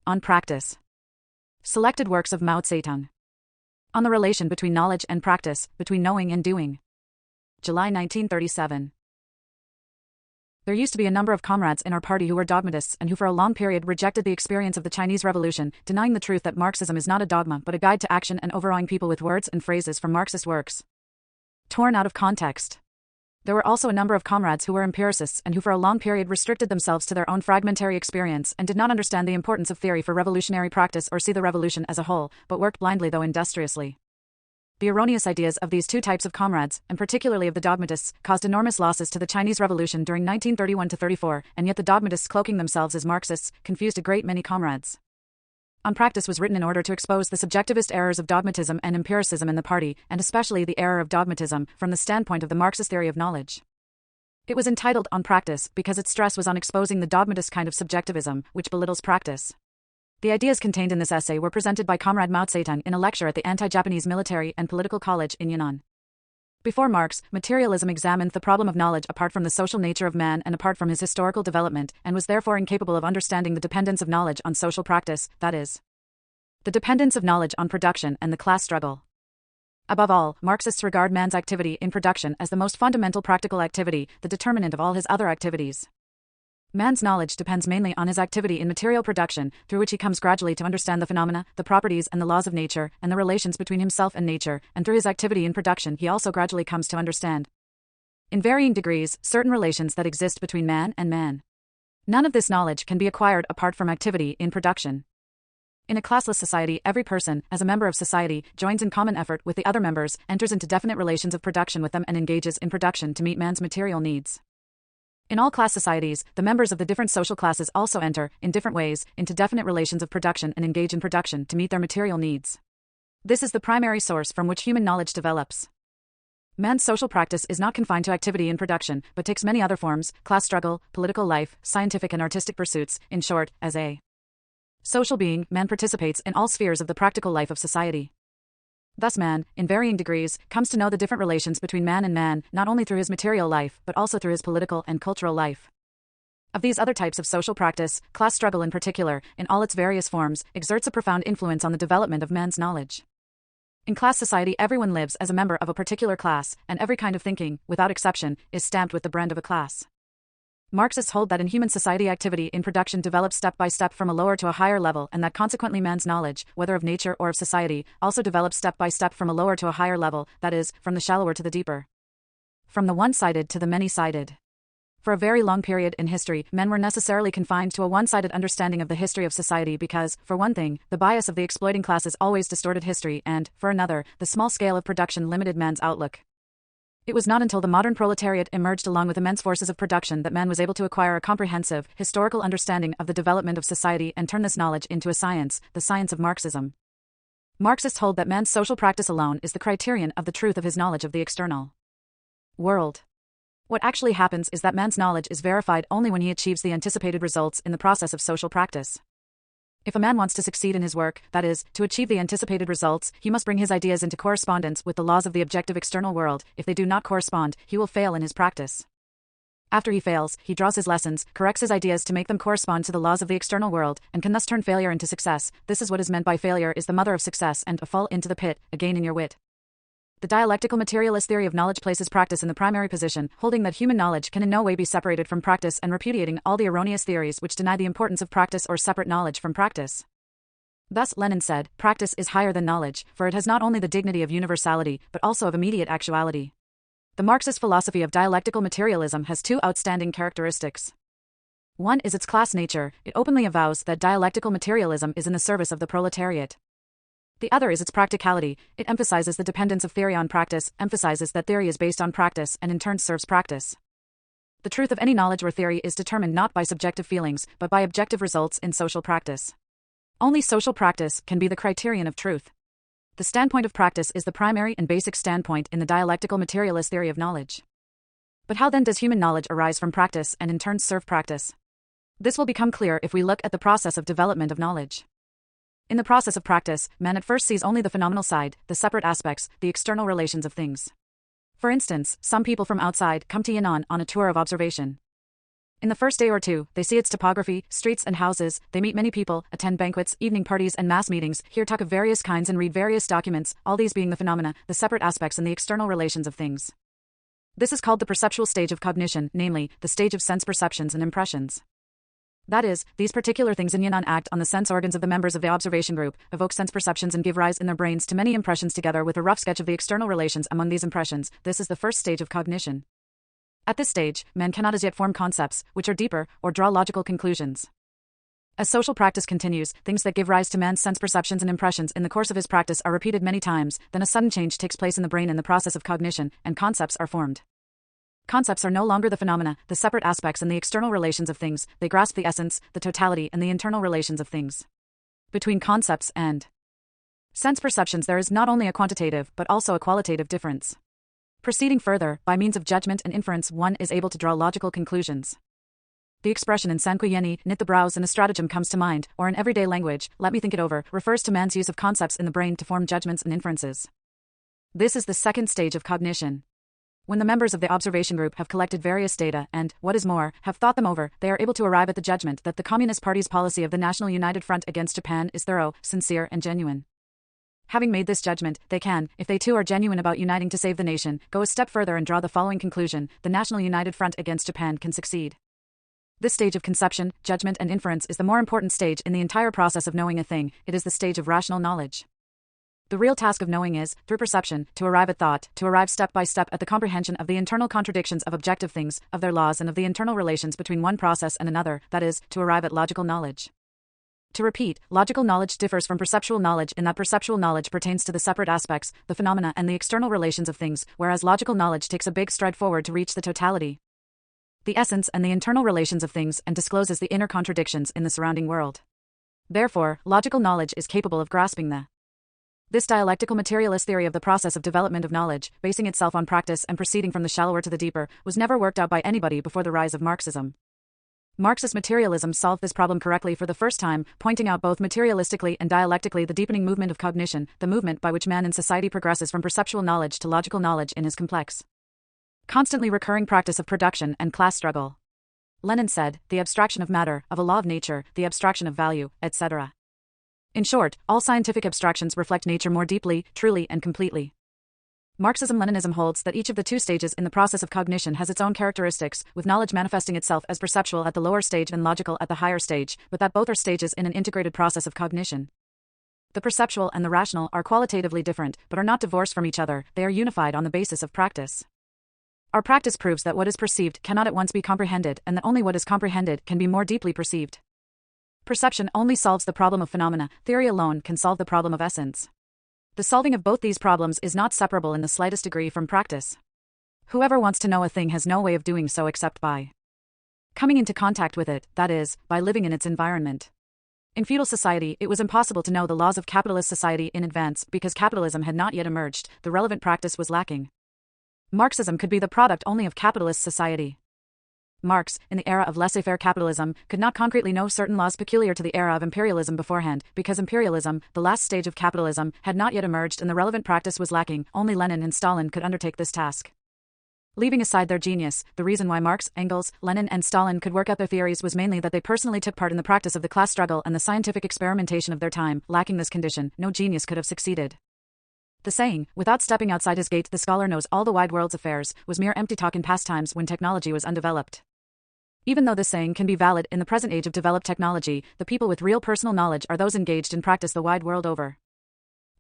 On practice. Selected works of Mao Tse-Tung. On the relation between knowledge and practice, between knowing and doing. July 1937. There used to be a number of comrades in our party who were dogmatists and who for a long period rejected the experience of the Chinese Revolution, denying the truth that Marxism is not a dogma but a guide to action, and overawing people with words and phrases from Marxist works. Torn out of context. There were also a number of comrades who were empiricists and who for a long period restricted themselves to their own fragmentary experience and did not understand the importance of theory for revolutionary practice or see the revolution as a whole, but worked blindly though industriously. The erroneous ideas of these two types of comrades, and particularly of the dogmatists, caused enormous losses to the Chinese Revolution during 1931-34, and yet the dogmatists, cloaking themselves as Marxists, confused a great many comrades. On Practice was written in order to expose the subjectivist errors of dogmatism and empiricism in the party, and especially the error of dogmatism, from the standpoint of the Marxist theory of knowledge. It was entitled On Practice because its stress was on exposing the dogmatist kind of subjectivism, which belittles practice. The ideas contained in this essay were presented by Comrade Mao Tse-Tung in a lecture at the Anti-Japanese Military and Political College in Yunnan. Before Marx, materialism examined the problem of knowledge apart from the social nature of man and apart from his historical development, and was therefore incapable of understanding the dependence of knowledge on social practice, that is, the dependence of knowledge on production and the class struggle. Above all, Marxists regard man's activity in production as the most fundamental practical activity, the determinant of all his other activities. Man's knowledge depends mainly on his activity in material production, through which he comes gradually to understand the phenomena, the properties and the laws of nature, and the relations between himself and nature, and through his activity in production he also gradually comes to understand, in varying degrees, certain relations that exist between man and man. None of this knowledge can be acquired apart from activity in production. In a classless society, every person, as a member of society, joins in common effort with the other members, enters into definite relations of production with them, and engages in production to meet man's material needs. In all class societies, the members of the different social classes also enter, in different ways, into definite relations of production and engage in production to meet their material needs. This is the primary source from which human knowledge develops. Man's social practice is not confined to activity in production, but takes many other forms: class struggle, political life, scientific and artistic pursuits. In short, as a social being, man participates in all spheres of the practical life of society. Thus man, in varying degrees, comes to know the different relations between man and man, not only through his material life, but also through his political and cultural life. Of these other types of social practice, class struggle in particular, in all its various forms, exerts a profound influence on the development of man's knowledge. In class society, everyone lives as a member of a particular class, and every kind of thinking, without exception, is stamped with the brand of a class. Marxists hold that in human society activity in production develops step by step from a lower to a higher level, and that consequently man's knowledge, whether of nature or of society, also develops step by step from a lower to a higher level, that is, from the shallower to the deeper. From the one-sided to the many-sided. For a very long period in history, men were necessarily confined to a one-sided understanding of the history of society because, for one thing, the bias of the exploiting classes always distorted history and, for another, the small scale of production limited man's outlook. It was not until the modern proletariat emerged along with immense forces of production that man was able to acquire a comprehensive, historical understanding of the development of society and turn this knowledge into a science, the science of Marxism. Marxists hold that man's social practice alone is the criterion of the truth of his knowledge of the external world. What actually happens is that man's knowledge is verified only when he achieves the anticipated results in the process of social practice. If a man wants to succeed in his work, that is, to achieve the anticipated results, he must bring his ideas into correspondence with the laws of the objective external world. If they do not correspond, he will fail in his practice. After he fails, he draws his lessons, corrects his ideas to make them correspond to the laws of the external world, and can thus turn failure into success. This is what is meant by failure is the mother of success, and a fall into the pit, a gain in your wit. The dialectical materialist theory of knowledge places practice in the primary position, holding that human knowledge can in no way be separated from practice and repudiating all the erroneous theories which deny the importance of practice or separate knowledge from practice. Thus, Lenin said, practice is higher than knowledge, for it has not only the dignity of universality, but also of immediate actuality. The Marxist philosophy of dialectical materialism has two outstanding characteristics. One is its class nature. It openly avows that dialectical materialism is in the service of the proletariat. The other is its practicality. It emphasizes the dependence of theory on practice, emphasizes that theory is based on practice, and in turn serves practice. The truth of any knowledge or theory is determined not by subjective feelings, but by objective results in social practice. Only social practice can be the criterion of truth. The standpoint of practice is the primary and basic standpoint in the dialectical materialist theory of knowledge. But how then does human knowledge arise from practice and in turn serve practice? This will become clear if we look at the process of development of knowledge. In the process of practice, man at first sees only the phenomenal side, the separate aspects, the external relations of things. For instance, some people from outside come to Yunnan on a tour of observation. In the first day or two, they see its topography, streets and houses, they meet many people, attend banquets, evening parties and mass meetings, hear talk of various kinds and read various documents, all these being the phenomena, the separate aspects and the external relations of things. This is called the perceptual stage of cognition, namely, the stage of sense perceptions and impressions. That is, these particular things in Yan'an act on the sense organs of the members of the observation group, evoke sense perceptions and give rise in their brains to many impressions together with a rough sketch of the external relations among these impressions. This is the first stage of cognition. At this stage, man cannot as yet form concepts, which are deeper, or draw logical conclusions. As social practice continues, things that give rise to man's sense perceptions and impressions in the course of his practice are repeated many times, then a sudden change takes place in the brain in the process of cognition, and concepts are formed. Concepts are no longer the phenomena, the separate aspects and the external relations of things, they grasp the essence, the totality and the internal relations of things. Between concepts and sense perceptions there is not only a quantitative but also a qualitative difference. Proceeding further, by means of judgment and inference one is able to draw logical conclusions. The expression in Sanquayeni, knit the brows and a stratagem comes to mind, or in everyday language, let me think it over, refers to man's use of concepts in the brain to form judgments and inferences. This is the second stage of cognition. When the members of the observation group have collected various data and, what is more, have thought them over, they are able to arrive at the judgment that the Communist Party's policy of the National United Front against Japan is thorough, sincere and genuine. Having made this judgment, they can, if they too are genuine about uniting to save the nation, go a step further and draw the following conclusion: the National United Front against Japan can succeed. This stage of conception, judgment and inference is the more important stage in the entire process of knowing a thing. It is the stage of rational knowledge. The real task of knowing is, through perception, to arrive at thought, to arrive step by step at the comprehension of the internal contradictions of objective things, of their laws and of the internal relations between one process and another, that is, to arrive at logical knowledge. To repeat, logical knowledge differs from perceptual knowledge in that perceptual knowledge pertains to the separate aspects, the phenomena and the external relations of things, whereas logical knowledge takes a big stride forward to reach the totality, the essence and the internal relations of things, and discloses the inner contradictions in the surrounding world. Therefore, logical knowledge is capable of grasping this dialectical materialist theory of the process of development of knowledge, basing itself on practice and proceeding from the shallower to the deeper, was never worked out by anybody before the rise of Marxism. Marxist materialism solved this problem correctly for the first time, pointing out both materialistically and dialectically the deepening movement of cognition, the movement by which man in society progresses from perceptual knowledge to logical knowledge in his complex, constantly recurring practice of production and class struggle. Lenin said, the abstraction of matter, of a law of nature, the abstraction of value, etc. In short, all scientific abstractions reflect nature more deeply, truly, and completely. Marxism-Leninism holds that each of the two stages in the process of cognition has its own characteristics, with knowledge manifesting itself as perceptual at the lower stage and logical at the higher stage, but that both are stages in an integrated process of cognition. The perceptual and the rational are qualitatively different, but are not divorced from each other, they are unified on the basis of practice. Our practice proves that what is perceived cannot at once be comprehended, and that only what is comprehended can be more deeply perceived. Perception only solves the problem of phenomena, theory alone can solve the problem of essence. The solving of both these problems is not separable in the slightest degree from practice. Whoever wants to know a thing has no way of doing so except by coming into contact with it, that is, by living in its environment. In feudal society, it was impossible to know the laws of capitalist society in advance because capitalism had not yet emerged, the relevant practice was lacking. Marxism could be the product only of capitalist society. Marx, in the era of laissez-faire capitalism, could not concretely know certain laws peculiar to the era of imperialism beforehand, because imperialism, the last stage of capitalism, had not yet emerged and the relevant practice was lacking. Only Lenin and Stalin could undertake this task. Leaving aside their genius, the reason why Marx, Engels, Lenin and Stalin could work out their theories was mainly that they personally took part in the practice of the class struggle and the scientific experimentation of their time. Lacking this condition, no genius could have succeeded. The saying, without stepping outside his gate the scholar knows all the wide world's affairs, was mere empty talk in past times when technology was undeveloped. Even though this saying can be valid in the present age of developed technology, the people with real personal knowledge are those engaged in practice the wide world over.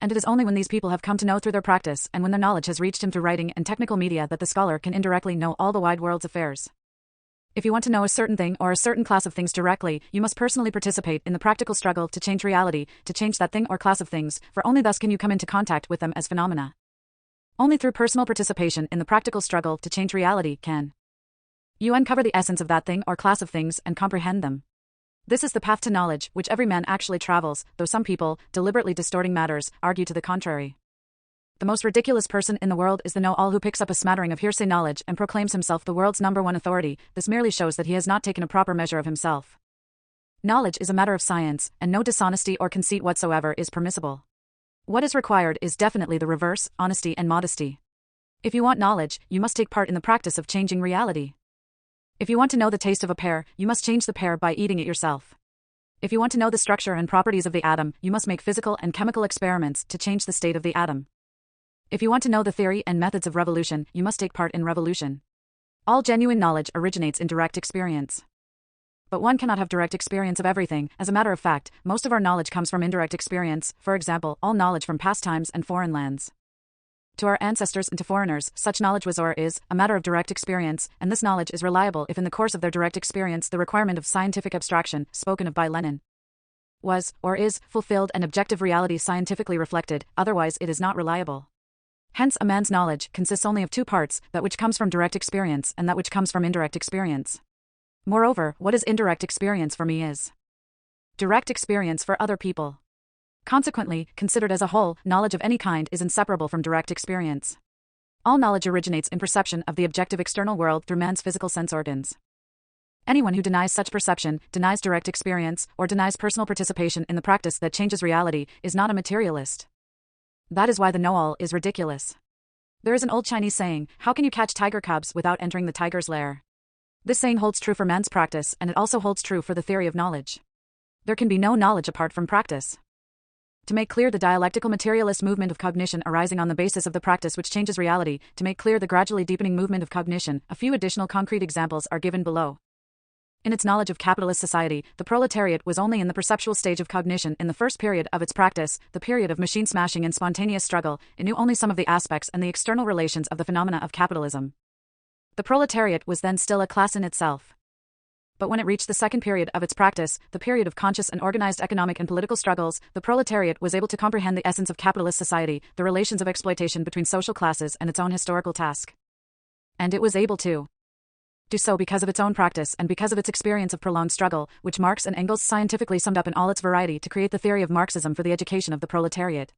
And it is only when these people have come to know through their practice and when their knowledge has reached him through writing and technical media that the scholar can indirectly know all the wide world's affairs. If you want to know a certain thing or a certain class of things directly, you must personally participate in the practical struggle to change reality, to change that thing or class of things, for only thus can you come into contact with them as phenomena. Only through personal participation in the practical struggle to change reality can you uncover the essence of that thing or class of things and comprehend them. This is the path to knowledge, which every man actually travels, though some people, deliberately distorting matters, argue to the contrary. The most ridiculous person in the world is the know-all who picks up a smattering of hearsay knowledge and proclaims himself the world's #1 authority. This merely shows that he has not taken a proper measure of himself. Knowledge is a matter of science, and no dishonesty or conceit whatsoever is permissible. What is required is definitely the reverse, honesty and modesty. If you want knowledge, you must take part in the practice of changing reality. If you want to know the taste of a pear, you must change the pear by eating it yourself. If you want to know the structure and properties of the atom, you must make physical and chemical experiments to change the state of the atom. If you want to know the theory and methods of revolution, you must take part in revolution. All genuine knowledge originates in direct experience. But one cannot have direct experience of everything. As a matter of fact, most of our knowledge comes from indirect experience, for example, all knowledge from past times and foreign lands. To our ancestors and to foreigners, such knowledge was or is a matter of direct experience, and this knowledge is reliable if in the course of their direct experience the requirement of scientific abstraction, spoken of by Lenin, was, or is, fulfilled and objective reality scientifically reflected, otherwise it is not reliable. Hence, a man's knowledge consists only of two parts, that which comes from direct experience and that which comes from indirect experience. Moreover, what is indirect experience for me is direct experience for other people. Consequently, considered as a whole, knowledge of any kind is inseparable from direct experience. All knowledge originates in perception of the objective external world through man's physical sense organs. Anyone who denies such perception, denies direct experience, or denies personal participation in the practice that changes reality, is not a materialist. That is why the know-all is ridiculous. There is an old Chinese saying, "How can you catch tiger cubs without entering the tiger's lair?" This saying holds true for man's practice, and it also holds true for the theory of knowledge. There can be no knowledge apart from practice. To make clear the dialectical materialist movement of cognition arising on the basis of the practice which changes reality, to make clear the gradually deepening movement of cognition, a few additional concrete examples are given below. In its knowledge of capitalist society, the proletariat was only in the perceptual stage of cognition in the first period of its practice, the period of machine smashing and spontaneous struggle. It knew only some of the aspects and the external relations of the phenomena of capitalism. The proletariat was then still a class in itself. But when it reached the second period of its practice, the period of conscious and organized economic and political struggles, the proletariat was able to comprehend the essence of capitalist society, the relations of exploitation between social classes, and its own historical task. And it was able to do so because of its own practice and because of its experience of prolonged struggle, which Marx and Engels scientifically summed up in all its variety to create the theory of Marxism for the education of the proletariat.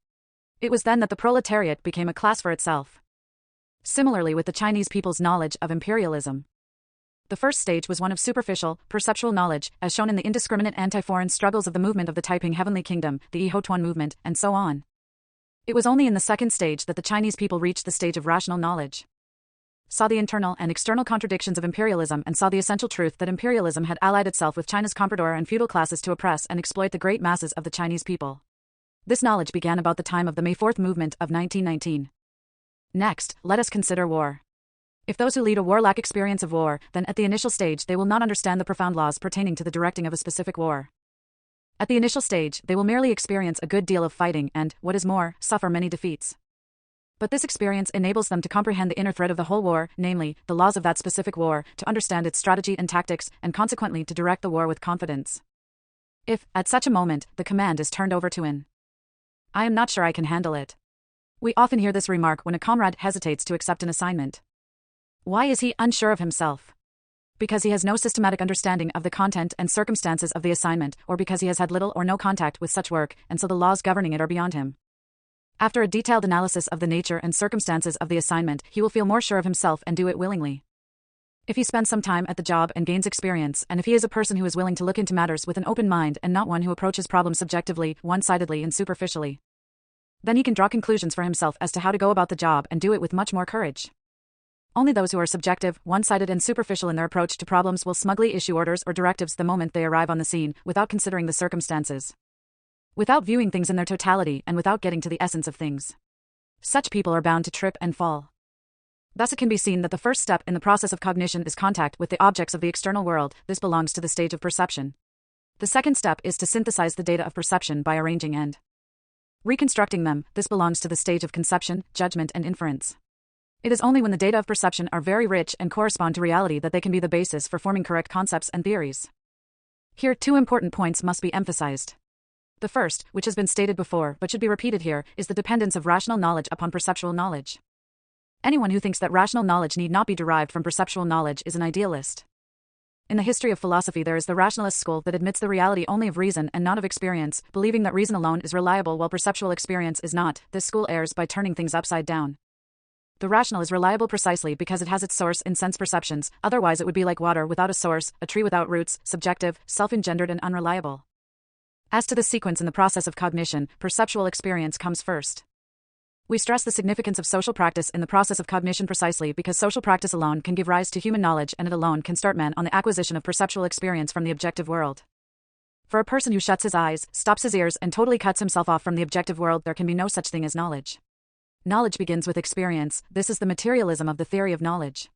It was then that the proletariat became a class for itself. Similarly with the Chinese people's knowledge of imperialism. The first stage was one of superficial, perceptual knowledge, as shown in the indiscriminate anti-foreign struggles of the movement of the Taiping Heavenly Kingdom, the Yihotuan movement, and so on. It was only in the second stage that the Chinese people reached the stage of rational knowledge, saw the internal and external contradictions of imperialism, and saw the essential truth that imperialism had allied itself with China's comprador and feudal classes to oppress and exploit the great masses of the Chinese people. This knowledge began about the time of the May 4th movement of 1919. Next, let us consider war. If those who lead a war lack experience of war, then at the initial stage they will not understand the profound laws pertaining to the directing of a specific war. At the initial stage, they will merely experience a good deal of fighting and, what is more, suffer many defeats. But this experience enables them to comprehend the inner thread of the whole war, namely, the laws of that specific war, to understand its strategy and tactics, and consequently to direct the war with confidence. If, at such a moment, the command is turned over to an "I am not sure I can handle it," we often hear this remark when a comrade hesitates to accept an assignment. Why is he unsure of himself? Because he has no systematic understanding of the content and circumstances of the assignment, or because he has had little or no contact with such work, and so the laws governing it are beyond him. After a detailed analysis of the nature and circumstances of the assignment, he will feel more sure of himself and do it willingly. If he spends some time at the job and gains experience, and if he is a person who is willing to look into matters with an open mind and not one who approaches problems subjectively, one-sidedly and superficially, then he can draw conclusions for himself as to how to go about the job and do it with much more courage. Only those who are subjective, one-sided and superficial in their approach to problems will smugly issue orders or directives the moment they arrive on the scene, without considering the circumstances, without viewing things in their totality, and without getting to the essence of things. Such people are bound to trip and fall. Thus it can be seen that the first step in the process of cognition is contact with the objects of the external world. This belongs to the stage of perception. The second step is to synthesize the data of perception by arranging and reconstructing them. This belongs to the stage of conception, judgment and inference. It is only when the data of perception are very rich and correspond to reality that they can be the basis for forming correct concepts and theories. Here, two important points must be emphasized. The first, which has been stated before but should be repeated here, is the dependence of rational knowledge upon perceptual knowledge. Anyone who thinks that rational knowledge need not be derived from perceptual knowledge is an idealist. In the history of philosophy there is the rationalist school that admits the reality only of reason and not of experience, believing that reason alone is reliable while perceptual experience is not. This school errs by turning things upside down. The rational is reliable precisely because it has its source in sense perceptions, otherwise it would be like water without a source, a tree without roots, subjective, self-engendered and unreliable. As to the sequence in the process of cognition, perceptual experience comes first. We stress the significance of social practice in the process of cognition precisely because social practice alone can give rise to human knowledge and it alone can start man on the acquisition of perceptual experience from the objective world. For a person who shuts his eyes, stops his ears, and totally cuts himself off from the objective world, there can be no such thing as knowledge. Knowledge begins with experience. This is the materialism of the theory of knowledge.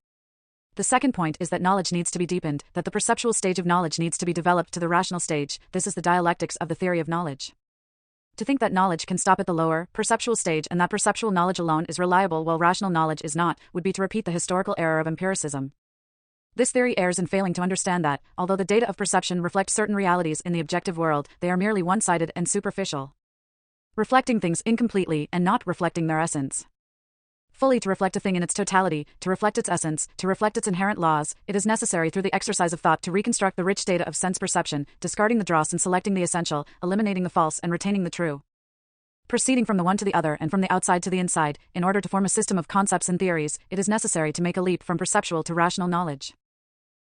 The second point is that knowledge needs to be deepened, that the perceptual stage of knowledge needs to be developed to the rational stage. This is the dialectics of the theory of knowledge. To think that knowledge can stop at the lower, perceptual stage and that perceptual knowledge alone is reliable while rational knowledge is not, would be to repeat the historical error of empiricism. This theory errs in failing to understand that, although the data of perception reflect certain realities in the objective world, they are merely one-sided and superficial. Reflecting things incompletely and not reflecting their essence. Fully to reflect a thing in its totality, to reflect its essence, to reflect its inherent laws, it is necessary through the exercise of thought to reconstruct the rich data of sense perception, discarding the dross and selecting the essential, eliminating the false and retaining the true. Proceeding from the one to the other and from the outside to the inside, in order to form a system of concepts and theories, it is necessary to make a leap from perceptual to rational knowledge.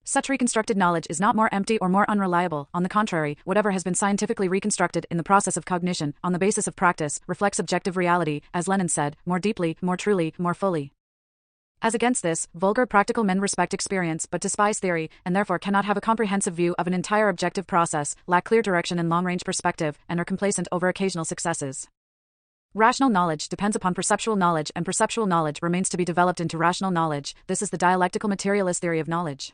Such reconstructed knowledge is not more empty or more unreliable. On the contrary, whatever has been scientifically reconstructed in the process of cognition, on the basis of practice, reflects objective reality, as Lenin said, more deeply, more truly, more fully. As against this, vulgar practical men respect experience but despise theory, and therefore cannot have a comprehensive view of an entire objective process, lack clear direction and long-range perspective, and are complacent over occasional successes. Rational knowledge depends upon perceptual knowledge, and perceptual knowledge remains to be developed into rational knowledge. This is the dialectical materialist theory of knowledge.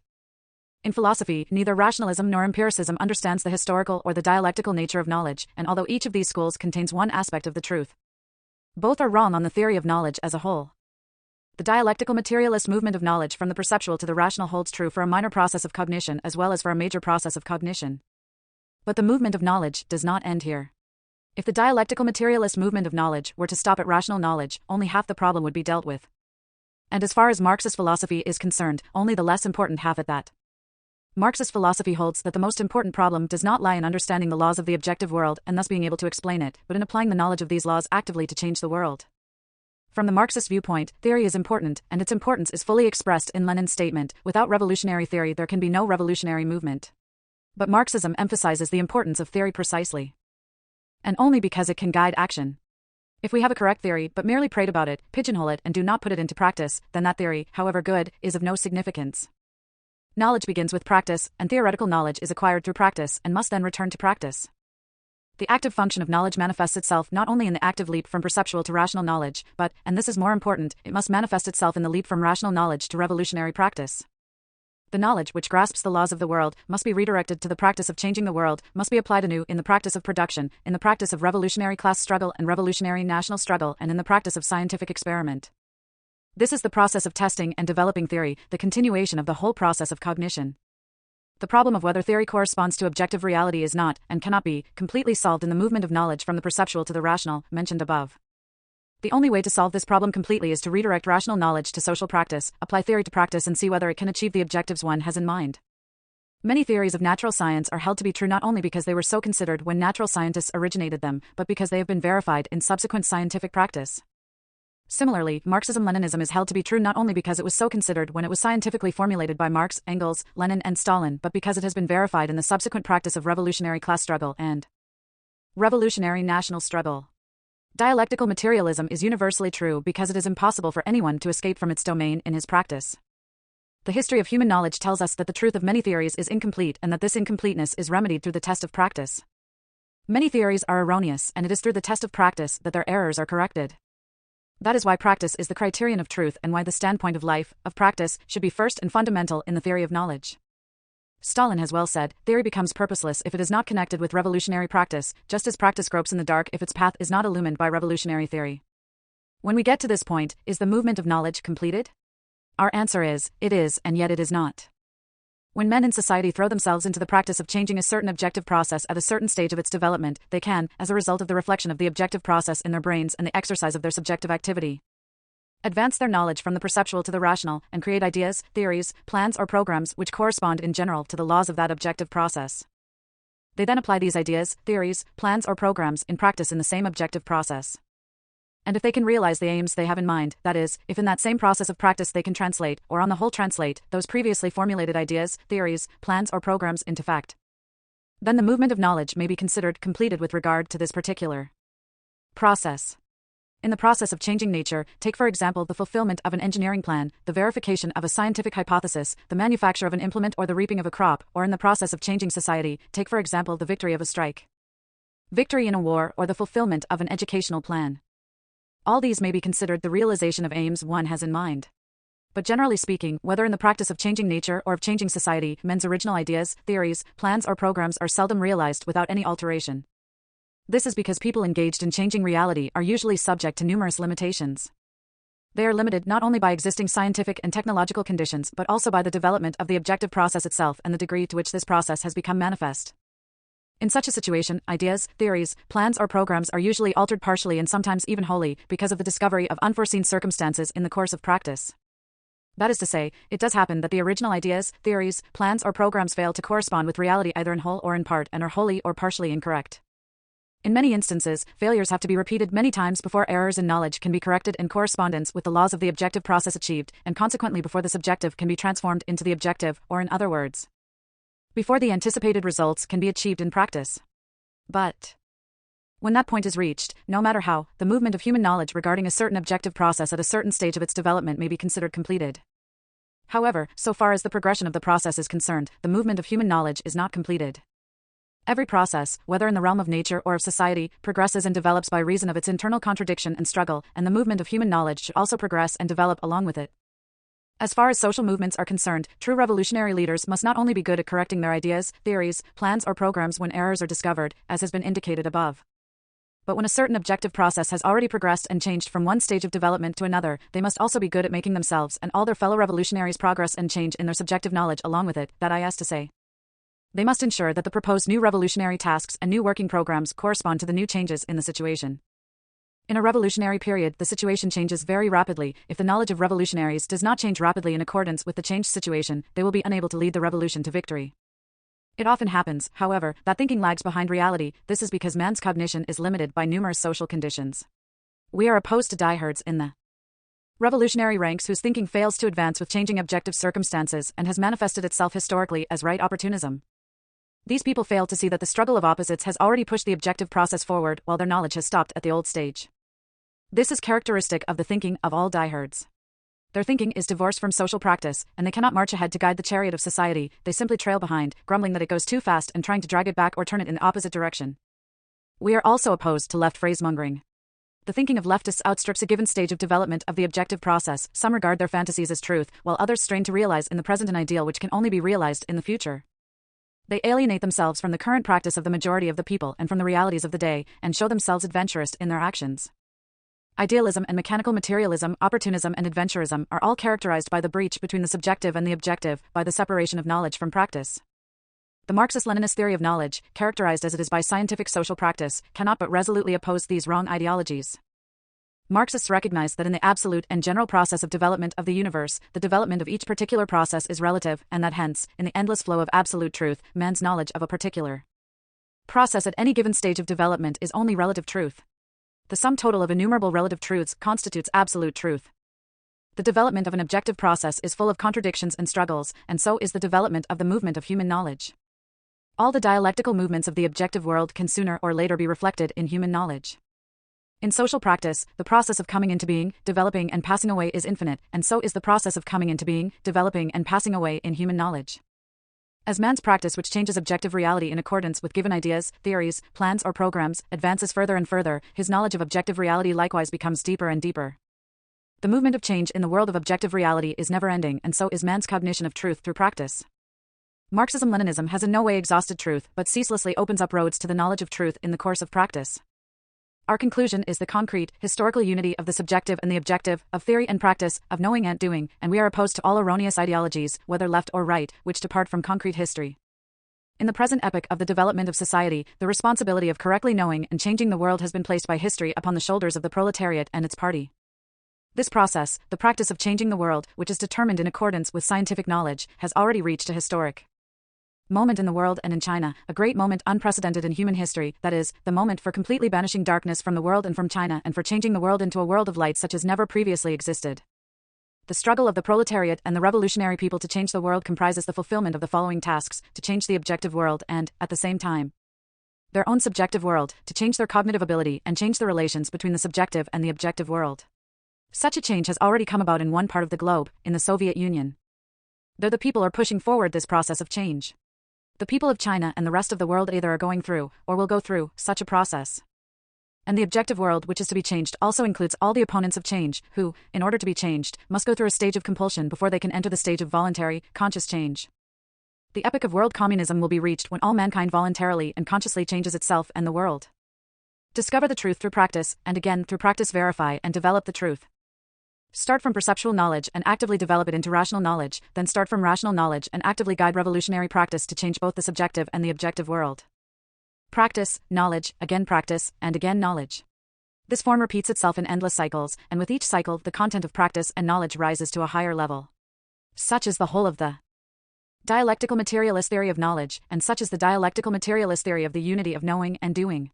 In philosophy, neither rationalism nor empiricism understands the historical or the dialectical nature of knowledge, and although each of these schools contains one aspect of the truth, both are wrong on the theory of knowledge as a whole. The dialectical materialist movement of knowledge from the perceptual to the rational holds true for a minor process of cognition as well as for a major process of cognition. But the movement of knowledge does not end here. If the dialectical materialist movement of knowledge were to stop at rational knowledge, only half the problem would be dealt with. And as far as Marxist philosophy is concerned, only the less important half at that. Marxist philosophy holds that the most important problem does not lie in understanding the laws of the objective world and thus being able to explain it, but in applying the knowledge of these laws actively to change the world. From the Marxist viewpoint, theory is important, and its importance is fully expressed in Lenin's statement, without revolutionary theory there can be no revolutionary movement. But Marxism emphasizes the importance of theory precisely. And only because it can guide action. If we have a correct theory but merely prate about it, pigeonhole it and do not put it into practice, then that theory, however good, is of no significance. Knowledge begins with practice, and theoretical knowledge is acquired through practice and must then return to practice. The active function of knowledge manifests itself not only in the active leap from perceptual to rational knowledge, but, and this is more important, it must manifest itself in the leap from rational knowledge to revolutionary practice. The knowledge which grasps the laws of the world must be redirected to the practice of changing the world, must be applied anew in the practice of production, in the practice of revolutionary class struggle and revolutionary national struggle, and in the practice of scientific experiment. This is the process of testing and developing theory, the continuation of the whole process of cognition. The problem of whether theory corresponds to objective reality is not, and cannot be, completely solved in the movement of knowledge from the perceptual to the rational, mentioned above. The only way to solve this problem completely is to redirect rational knowledge to social practice, apply theory to practice and see whether it can achieve the objectives one has in mind. Many theories of natural science are held to be true not only because they were so considered when natural scientists originated them, but because they have been verified in subsequent scientific practice. Similarly, Marxism-Leninism is held to be true not only because it was so considered when it was scientifically formulated by Marx, Engels, Lenin and Stalin, but because it has been verified in the subsequent practice of revolutionary class struggle and revolutionary national struggle. Dialectical materialism is universally true because it is impossible for anyone to escape from its domain in his practice. The history of human knowledge tells us that the truth of many theories is incomplete and that this incompleteness is remedied through the test of practice. Many theories are erroneous, and it is through the test of practice that their errors are corrected. That is why practice is the criterion of truth and why the standpoint of life, of practice, should be first and fundamental in the theory of knowledge. Stalin has well said, theory becomes purposeless if it is not connected with revolutionary practice, just as practice gropes in the dark if its path is not illumined by revolutionary theory. When we get to this point, is the movement of knowledge completed? Our answer is, it is, and yet it is not. When men in society throw themselves into the practice of changing a certain objective process at a certain stage of its development, they can, as a result of the reflection of the objective process in their brains and the exercise of their subjective activity, advance their knowledge from the perceptual to the rational, and create ideas, theories, plans or programs which correspond in general to the laws of that objective process. They then apply these ideas, theories, plans or programs in practice in the same objective process. And if they can realize the aims they have in mind, that is, if in that same process of practice they can translate, or on the whole translate, those previously formulated ideas, theories, plans or programs into fact, then the movement of knowledge may be considered completed with regard to this particular process. In the process of changing nature, take for example the fulfillment of an engineering plan, the verification of a scientific hypothesis, the manufacture of an implement or the reaping of a crop, or in the process of changing society, take for example the victory of a strike, victory in a war, or the fulfillment of an educational plan. All these may be considered the realization of aims one has in mind. But generally speaking, whether in the practice of changing nature or of changing society, men's original ideas, theories, plans or programs are seldom realized without any alteration. This is because people engaged in changing reality are usually subject to numerous limitations. They are limited not only by existing scientific and technological conditions but also by the development of the objective process itself and the degree to which this process has become manifest. In such a situation, ideas, theories, plans or programs are usually altered partially and sometimes even wholly because of the discovery of unforeseen circumstances in the course of practice. That is to say, it does happen that the original ideas, theories, plans or programs fail to correspond with reality either in whole or in part and are wholly or partially incorrect. In many instances, failures have to be repeated many times before errors in knowledge can be corrected in correspondence with the laws of the objective process achieved, and consequently before the subjective can be transformed into the objective, or in other words, before the anticipated results can be achieved in practice. But when that point is reached, no matter how, the movement of human knowledge regarding a certain objective process at a certain stage of its development may be considered completed. However, so far as the progression of the process is concerned, the movement of human knowledge is not completed. Every process, whether in the realm of nature or of society, progresses and develops by reason of its internal contradiction and struggle, and the movement of human knowledge should also progress and develop along with it. As far as social movements are concerned, true revolutionary leaders must not only be good at correcting their ideas, theories, plans or programs when errors are discovered, as has been indicated above, but when a certain objective process has already progressed and changed from one stage of development to another, they must also be good at making themselves and all their fellow revolutionaries progress and change in their subjective knowledge along with it, that is to say, they must ensure that the proposed new revolutionary tasks and new working programs correspond to the new changes in the situation. In a revolutionary period, the situation changes very rapidly. If the knowledge of revolutionaries does not change rapidly in accordance with the changed situation, they will be unable to lead the revolution to victory. It often happens, however, that thinking lags behind reality. This is because man's cognition is limited by numerous social conditions. We are opposed to diehards in the revolutionary ranks whose thinking fails to advance with changing objective circumstances and has manifested itself historically as right opportunism. These people fail to see that the struggle of opposites has already pushed the objective process forward while their knowledge has stopped at the old stage. This is characteristic of the thinking of all diehards. Their thinking is divorced from social practice, and they cannot march ahead to guide the chariot of society. They simply trail behind, grumbling that it goes too fast and trying to drag it back or turn it in the opposite direction. We are also opposed to left phrasemongering. The thinking of leftists outstrips a given stage of development of the objective process. Some regard their fantasies as truth, while others strain to realize in the present an ideal which can only be realized in the future. They alienate themselves from the current practice of the majority of the people and from the realities of the day, and show themselves adventurous in their actions. Idealism and mechanical materialism, opportunism and adventurism are all characterized by the breach between the subjective and the objective, by the separation of knowledge from practice. The Marxist-Leninist theory of knowledge, characterized as it is by scientific social practice, cannot but resolutely oppose these wrong ideologies. Marxists recognize that in the absolute and general process of development of the universe, the development of each particular process is relative, and that hence, in the endless flow of absolute truth, man's knowledge of a particular process at any given stage of development is only relative truth. The sum total of innumerable relative truths constitutes absolute truth. The development of an objective process is full of contradictions and struggles, and so is the development of the movement of human knowledge. All the dialectical movements of the objective world can sooner or later be reflected in human knowledge. In social practice, the process of coming into being, developing and passing away is infinite, and so is the process of coming into being, developing and passing away in human knowledge. As man's practice, which changes objective reality in accordance with given ideas, theories, plans or programs, advances further and further, his knowledge of objective reality likewise becomes deeper and deeper. The movement of change in the world of objective reality is never-ending, and so is man's cognition of truth through practice. Marxism-Leninism has in no way exhausted truth, but ceaselessly opens up roads to the knowledge of truth in the course of practice. Our conclusion is the concrete, historical unity of the subjective and the objective, of theory and practice, of knowing and doing, and we are opposed to all erroneous ideologies, whether left or right, which depart from concrete history. In the present epoch of the development of society, the responsibility of correctly knowing and changing the world has been placed by history upon the shoulders of the proletariat and its party. This process, the practice of changing the world, which is determined in accordance with scientific knowledge, has already reached a historic moment in the world and in China, a great moment unprecedented in human history, that is, the moment for completely banishing darkness from the world and from China and for changing the world into a world of light such as never previously existed. The struggle of the proletariat and the revolutionary people to change the world comprises the fulfillment of the following tasks: to change the objective world and, at the same time, their own subjective world, to change their cognitive ability and change the relations between the subjective and the objective world. Such a change has already come about in one part of the globe, in the Soviet Union. Though the people are pushing forward this process of change. The people of China and the rest of the world either are going through, or will go through, such a process. And the objective world which is to be changed also includes all the opponents of change, who, in order to be changed, must go through a stage of compulsion before they can enter the stage of voluntary, conscious change. The epoch of world communism will be reached when all mankind voluntarily and consciously changes itself and the world. Discover the truth through practice, and again through practice verify and develop the truth. Start from perceptual knowledge and actively develop it into rational knowledge, then start from rational knowledge and actively guide revolutionary practice to change both the subjective and the objective world. Practice, knowledge, again practice, and again knowledge. This form repeats itself in endless cycles, and with each cycle the content of practice and knowledge rises to a higher level. Such is the whole of the dialectical materialist theory of knowledge, and such is the dialectical materialist theory of the unity of knowing and doing.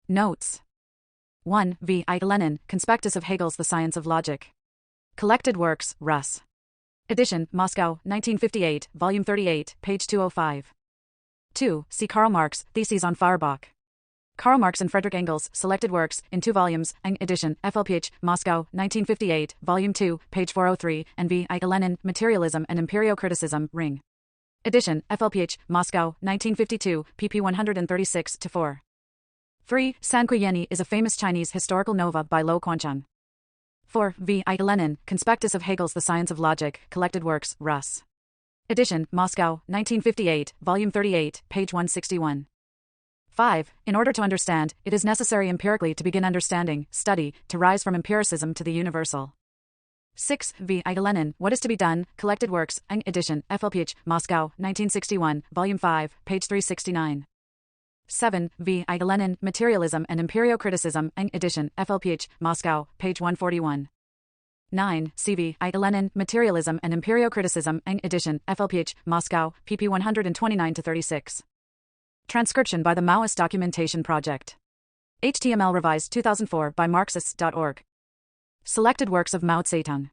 Notes. 1. V. I. Lenin, Conspectus of Hegel's The Science of Logic. Collected Works, Russ. Edition, Moscow, 1958, Volume 38, page 205. 2. See Karl Marx, Theses on Feuerbach. Karl Marx and Friedrich Engels, Selected Works, in 2 volumes, Eng edition, FLPH, Moscow, 1958, Volume 2, page 403, and V. I. Lenin, Materialism and Empirio-Criticism, Ring. Edition, FLPH, Moscow, 1952, pp 136-4. 3. Sanquiyeni is a famous Chinese historical nova by Lo Quanchun. 4. V. I. Lenin, Conspectus of Hegel's The Science of Logic, Collected Works, Russ. Edition, Moscow, 1958, Volume 38, page 161. 5. In order to understand, it is necessary empirically to begin understanding, study, to rise from empiricism to the universal. 6. V. I. Lenin, What is to be Done, Collected Works, Eng edition, FLPH, Moscow, 1961, Volume 5, page 369. 7. V. I. Lenin, Materialism and Empirio-Criticism, Eng edition, FLPH, Moscow, page 141. 9. C. V. I. Lenin, Materialism and Empirio-Criticism, Eng edition, FLPH, Moscow, pp 129-36. Transcription by the Maoist Documentation Project. HTML revised 2004 by Marxists.org. Selected works of Mao Tse-Tung.